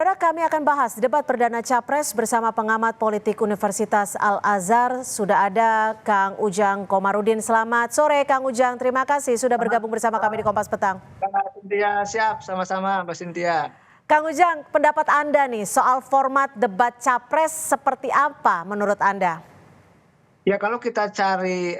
Saudara, kami akan bahas debat perdana Capres bersama pengamat politik Universitas Al-Azhar. Sudah ada Kang Ujang Komarudin. Selamat sore Kang Ujang, terima kasih sudah bergabung bersama kami di Kompas Petang. Mbak Cynthia, siap, sama-sama Mbak Cynthia. Kang Ujang, pendapat Anda nih soal format debat Capres seperti apa menurut Anda? Ya kalau kita cari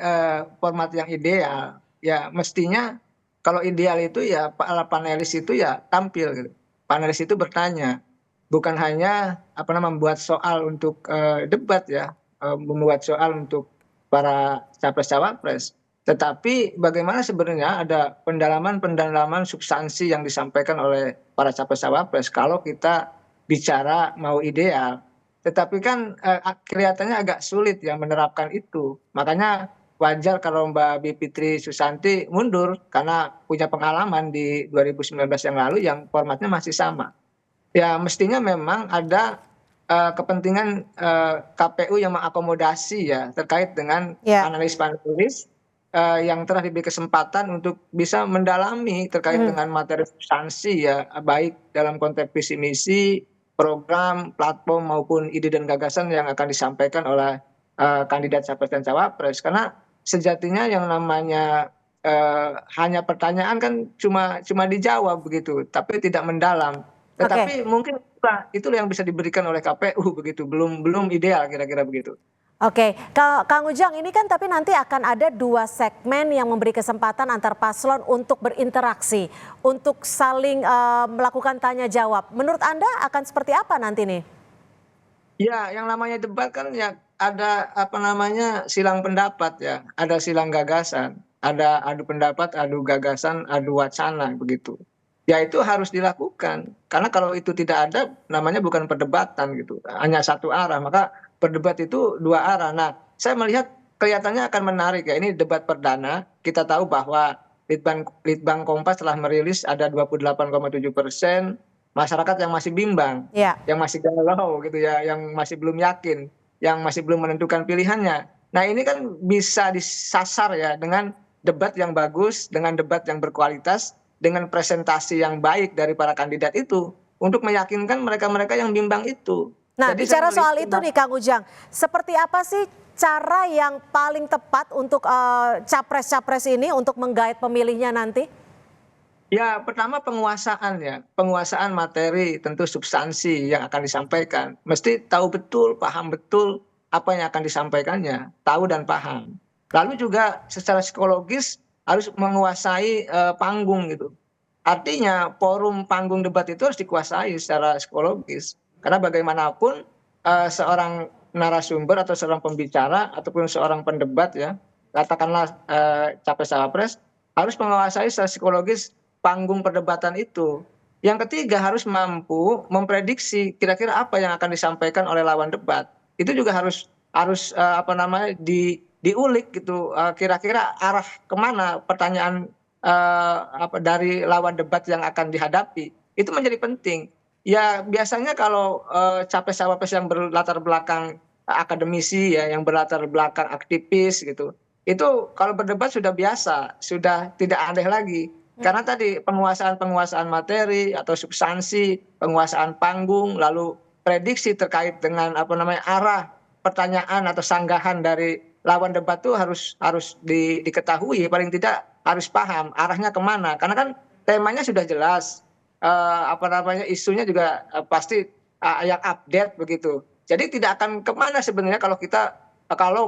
format yang ideal, ya mestinya kalau ideal itu ya para panelis itu ya tampil gitu. Panelis itu bertanya, bukan hanya membuat soal untuk debat ya, membuat soal untuk para capres-cawapres, tetapi bagaimana sebenarnya ada pendalaman-pendalaman substansi yang disampaikan oleh para capres-cawapres kalau kita bicara mau ideal. Tetapi kan kelihatannya agak sulit ya menerapkan itu. Makanya wajar kalau Mbak Bivitri Susanti mundur karena punya pengalaman di 2019 yang lalu yang formatnya masih sama. Ya mestinya memang ada kepentingan KPU yang mengakomodasi ya terkait dengan Ya. panelis-panelis yang telah diberi kesempatan untuk bisa mendalami terkait dengan materi substansi ya, baik dalam konteks visi misi, program, platform maupun ide dan gagasan yang akan disampaikan oleh kandidat capres dan cawapres. Karena sejatinya yang namanya hanya pertanyaan kan cuma dijawab begitu, tapi tidak mendalam. Oke. Tetapi mungkin itu yang bisa diberikan oleh KPU begitu, belum ideal kira-kira begitu. Oke, Kang Ujang, ini kan tapi nanti akan ada dua segmen yang memberi kesempatan antar paslon untuk berinteraksi, untuk saling melakukan tanya jawab. Menurut Anda akan seperti apa nanti nih? Ya, yang namanya debat kan ya ada silang pendapat ya, ada silang gagasan, ada adu pendapat, adu gagasan, adu wacana begitu. Ya itu harus dilakukan karena kalau itu tidak ada namanya bukan perdebatan gitu, hanya satu arah. Maka berdebat itu dua arah. Nah, saya melihat kelihatannya akan menarik ya, ini debat perdana. Kita tahu bahwa Litbang Kompas telah merilis ada 28,7%, masyarakat yang masih bimbang, Ya. yang masih galau gitu ya, yang masih belum yakin, yang masih belum menentukan pilihannya. Nah ini kan bisa disasar ya dengan debat yang bagus, dengan debat yang berkualitas, dengan presentasi yang baik dari para kandidat itu untuk meyakinkan mereka-mereka yang bimbang itu. Nah, Jadi saya bicara soal itu melihat nih Kang Ujang, seperti apa sih cara yang paling tepat untuk capres-capres ini untuk menggait pemilihnya nanti? ya pertama penguasaan ya, penguasaan materi tentu substansi yang akan disampaikan. Mesti tahu betul, paham betul apa yang akan disampaikannya, tahu dan paham. Lalu juga secara psikologis harus menguasai panggung gitu. Artinya forum panggung debat itu harus dikuasai secara psikologis. Karena bagaimanapun seorang narasumber atau seorang pembicara ataupun seorang pendebat ya, katakanlah capres-cawapres harus menguasai secara psikologis panggung perdebatan itu. Yang ketiga harus mampu memprediksi kira-kira apa yang akan disampaikan oleh lawan debat. Itu juga harus harus diulik gitu, kira-kira arah kemana pertanyaan dari lawan debat yang akan dihadapi. Itu menjadi penting. Ya biasanya kalau capres-cawapres yang berlatar belakang akademisi ya, yang berlatar belakang aktivis gitu, itu kalau berdebat sudah biasa, sudah tidak aneh lagi. Karena tadi penguasaan materi atau substansi, penguasaan panggung, lalu prediksi terkait dengan arah pertanyaan atau sanggahan dari lawan debat itu harus diketahui, paling tidak harus paham arahnya kemana. Karena kan temanya sudah jelas, isunya juga pasti yang update begitu. Jadi tidak akan kemana sebenarnya kalau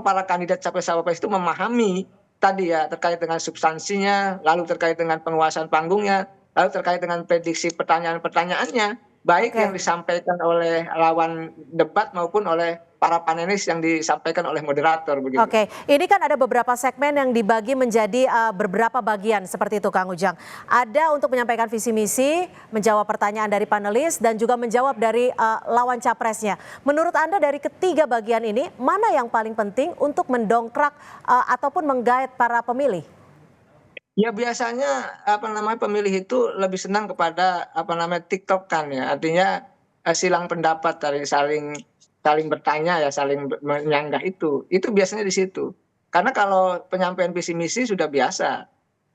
para kandidat capres-cawapres itu memahami tadi ya terkait dengan substansinya, lalu terkait dengan penguasaan panggungnya, lalu terkait dengan prediksi pertanyaan-pertanyaannya, baik yang Oke. disampaikan oleh lawan debat maupun oleh para panelis yang disampaikan oleh moderator begitu. Oke, ini kan ada beberapa segmen yang dibagi menjadi beberapa bagian seperti itu Kang Ujang. Ada untuk menyampaikan visi misi, menjawab pertanyaan dari panelis dan juga menjawab dari lawan capresnya. Menurut Anda dari ketiga bagian ini mana yang paling penting untuk mendongkrak ataupun menggait para pemilih? Ya biasanya pemilih itu lebih senang kepada TikTok-kan ya. Artinya silang pendapat dari saling saling bertanya ya, saling menyanggah itu. Itu biasanya di situ. Karena kalau penyampaian visi misi sudah biasa,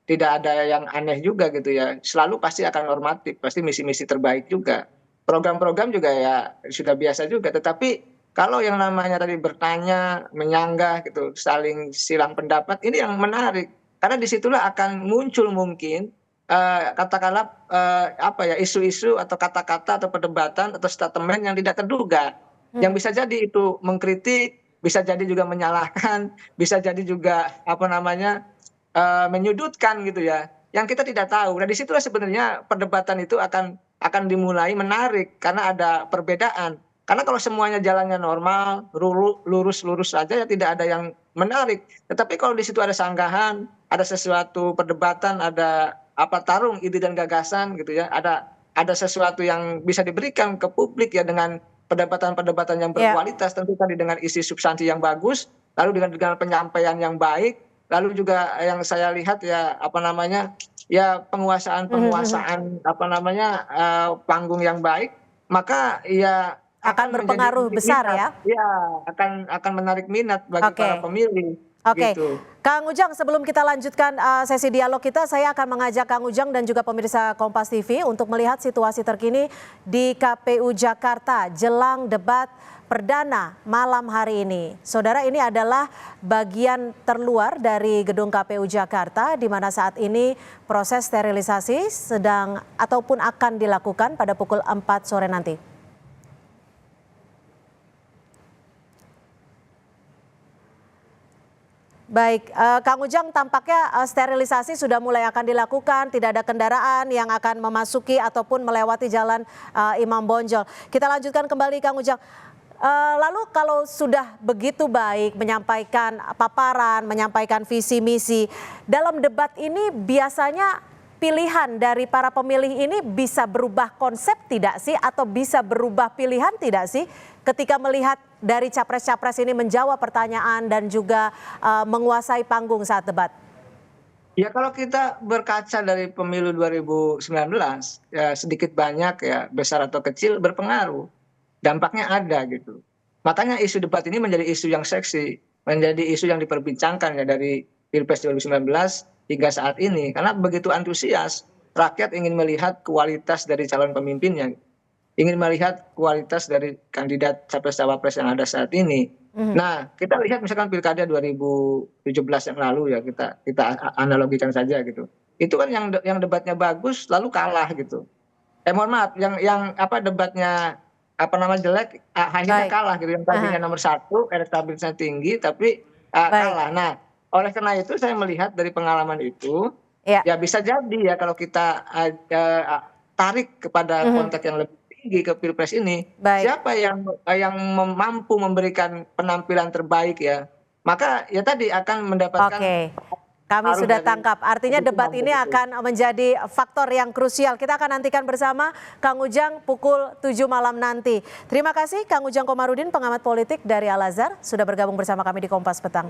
tidak ada yang aneh juga gitu ya. Selalu pasti akan normatif, pasti misi-misi terbaik juga. program-program juga ya sudah biasa juga. Tetapi kalau yang namanya tadi bertanya, menyanggah gitu, saling silang pendapat, ini yang menarik. Karena disitulah akan muncul mungkin katakanlah apa ya, isu-isu atau kata-kata atau perdebatan atau statement yang tidak terduga. Yang bisa jadi itu mengkritik, bisa jadi juga menyalahkan, bisa jadi juga apa namanya menyudutkan gitu ya. Yang kita tidak tahu. Nah disitulah sebenarnya perdebatan itu akan dimulai menarik karena ada perbedaan. Karena kalau semuanya jalannya normal, lurus-lurus saja ya tidak ada yang menarik. Tetapi kalau di situ ada sanggahan, ada sesuatu perdebatan, ada apa tarung ide dan gagasan gitu ya, ada sesuatu yang bisa diberikan ke publik ya dengan perdebatan-perdebatan yang Ya. berkualitas, tentu tadi dengan isi substansi yang bagus, lalu dengan penyampaian yang baik, lalu juga yang saya lihat ya apa namanya ya penguasaan apa namanya panggung yang baik, maka ya Akan akan menjadi berpengaruh besar minat, ya. ya akan menarik minat bagi para Oke. pemilih Oke, gitu. Kang Ujang, sebelum kita lanjutkan sesi dialog kita, saya akan mengajak Kang Ujang dan juga pemirsa Kompas TV untuk melihat situasi terkini di KPU Jakarta jelang debat perdana malam hari ini. Saudara, ini adalah bagian terluar dari gedung KPU Jakarta di mana saat ini proses sterilisasi sedang ataupun akan dilakukan pada pukul 4 sore nanti. Baik, Kang Ujang, tampaknya sterilisasi sudah mulai akan dilakukan, tidak ada kendaraan yang akan memasuki ataupun melewati jalan Imam Bonjol. Kita lanjutkan kembali Kang Ujang. Lalu kalau sudah begitu baik menyampaikan paparan, menyampaikan visi misi, dalam debat ini biasanya pilihan dari para pemilih ini bisa berubah konsep tidak sih atau bisa berubah pilihan tidak sih ketika melihat dari capres-capres ini menjawab pertanyaan dan juga menguasai panggung saat debat? Ya kalau kita berkaca dari pemilu 2019, ya sedikit banyak ya besar atau kecil berpengaruh. Dampaknya ada gitu. Makanya isu debat ini menjadi isu yang seksi, menjadi isu yang diperbincangkan ya dari Pilpres 2019 hingga saat ini. Karena begitu antusias, rakyat ingin melihat kualitas dari calon pemimpinnya, ingin melihat kualitas dari kandidat capres-cawapres yang ada saat ini. Nah, kita lihat misalkan Pilkada 2017 yang lalu ya, kita analogikan saja gitu. Itu kan yang debatnya bagus lalu kalah gitu. Mohon maaf, yang apa debatnya apa nama jelek akhirnya Baik. kalah gitu. Yang tadinya nomor 1 elektabilitasnya tinggi tapi Baik. kalah. Nah, oleh karena itu saya melihat dari pengalaman itu Ya. ya bisa jadi ya kalau kita tarik kepada konteks yang lebih tinggi ke Pilpres ini, Baik. siapa yang mampu memberikan penampilan terbaik ya, maka ya tadi akan mendapatkan Oke. Kami pengaruh sudah dari tangkap. Artinya debat dukungan ini begitu. akan menjadi faktor yang krusial. Kita akan nantikan bersama Kang Ujang pukul 7 malam nanti. Terima kasih Kang Ujang Komarudin, pengamat politik dari Al Azhar, sudah bergabung bersama kami di Kompas Petang.